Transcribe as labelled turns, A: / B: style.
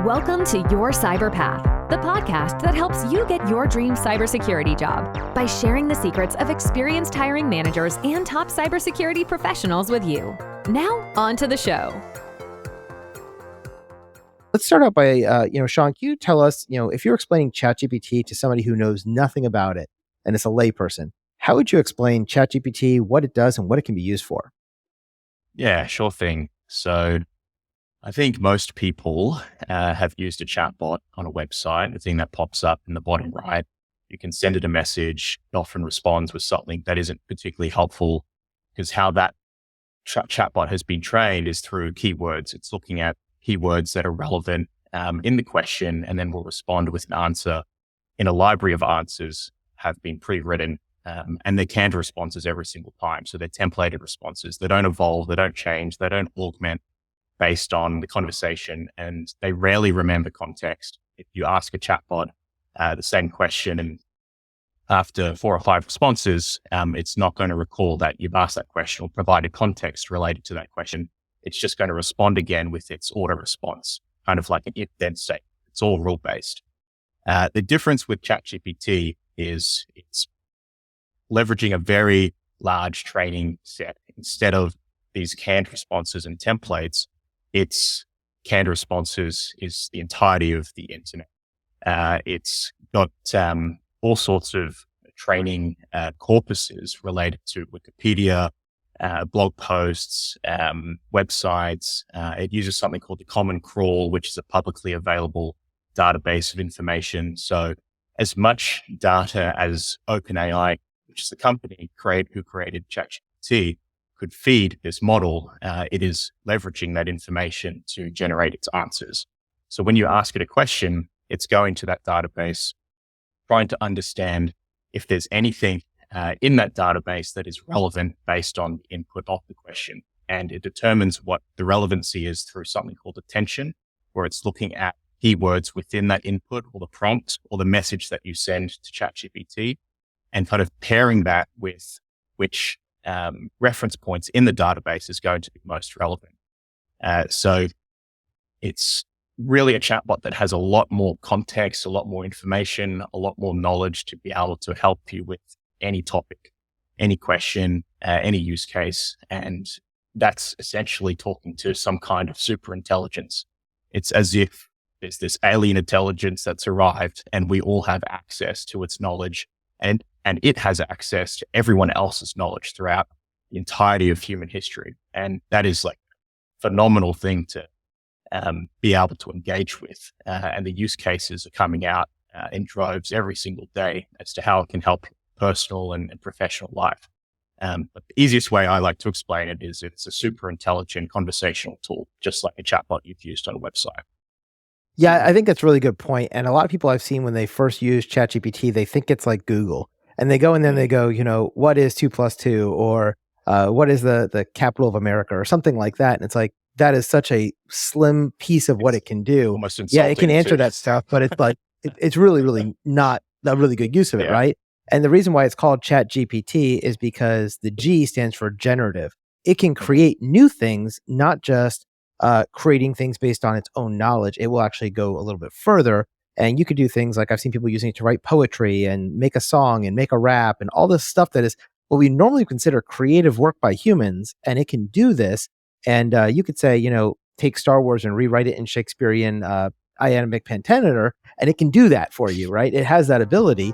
A: Welcome to Your Cyber Path, the podcast that helps you get your dream cybersecurity job by sharing the secrets of experienced hiring managers and top cybersecurity professionals with you. Now, on to the show.
B: Let's start out by, Sean, can you tell us, if you're explaining ChatGPT to somebody who knows nothing about it and it's a layperson, how would you explain ChatGPT, what it does and what it can be used for?
C: Yeah, sure thing. So I think most people have used a chatbot on a website, the thing that pops up in the bottom right. You can send it a message. It often responds with something that isn't particularly helpful because how that chatbot has been trained is through keywords. It's looking at keywords that are relevant in the question and then will respond with an answer in a library of answers have been pre-written and they're canned responses every single time. So they're templated responses. They don't evolve. They don't change. They don't augment based on the conversation, and they rarely remember context. If you ask a chatbot the same question and after 4 or 5 responses, it's not going to recall that you've asked that question or provided context related to that question. It's just going to respond again with its auto response, kind of like an if-then statement. It's all rule-based. The difference with ChatGPT is it's leveraging a very large training set. Instead of these canned responses and templates, its canned responses is the entirety of the internet. It's got all sorts of training corpuses related to Wikipedia, blog posts, websites. It uses something called the Common Crawl, which is a publicly available database of information. So as much data as OpenAI, which is the company who created ChatGPT, could feed this model, it is leveraging that information to generate its answers. So when you ask it a question, it's going to that database, trying to understand if there's anything in that database that is relevant based on the input of the question. And it determines what the relevancy is through something called attention, where it's looking at keywords within that input or the prompt or the message that you send to ChatGPT and kind of pairing that with which reference points in the database is going to be most relevant. So it's really a chatbot that has a lot more context, a lot more information, a lot more knowledge to be able to help you with any topic, any question, any use case. And that's essentially talking to some kind of super intelligence. It's as if there's this alien intelligence that's arrived and we all have access to its knowledge and it has access to everyone else's knowledge throughout the entirety of human history. And that is like a phenomenal thing to be able to engage with. And the use cases are coming out in droves every single day as to how it can help personal and professional life. But the easiest way I like to explain it is it's a super intelligent conversational tool, just like a chatbot you've used on a website.
B: Yeah, I think that's a really good point. And a lot of people I've seen when they first use ChatGPT, they think it's like Google. And they go in there and they go, what is 2 plus 2? Or what is the capital of America? Or something like that. And it's like, that is such a slim piece of what it can do.
C: Almost insulting.
B: Yeah, it can answer that stuff, but it's like, it's really, really not a really good use of it, right? And the reason why it's called ChatGPT is because the G stands for generative. It can create new things, not just creating things based on its own knowledge. It will actually go a little bit further. And you could do things like I've seen people using it to write poetry and make a song and make a rap and all this stuff that is what we normally consider creative work by humans. And it can do this. And you could say, take Star Wars and rewrite it in Shakespearean iambic pentameter, and it can do that for you, right? It has that ability.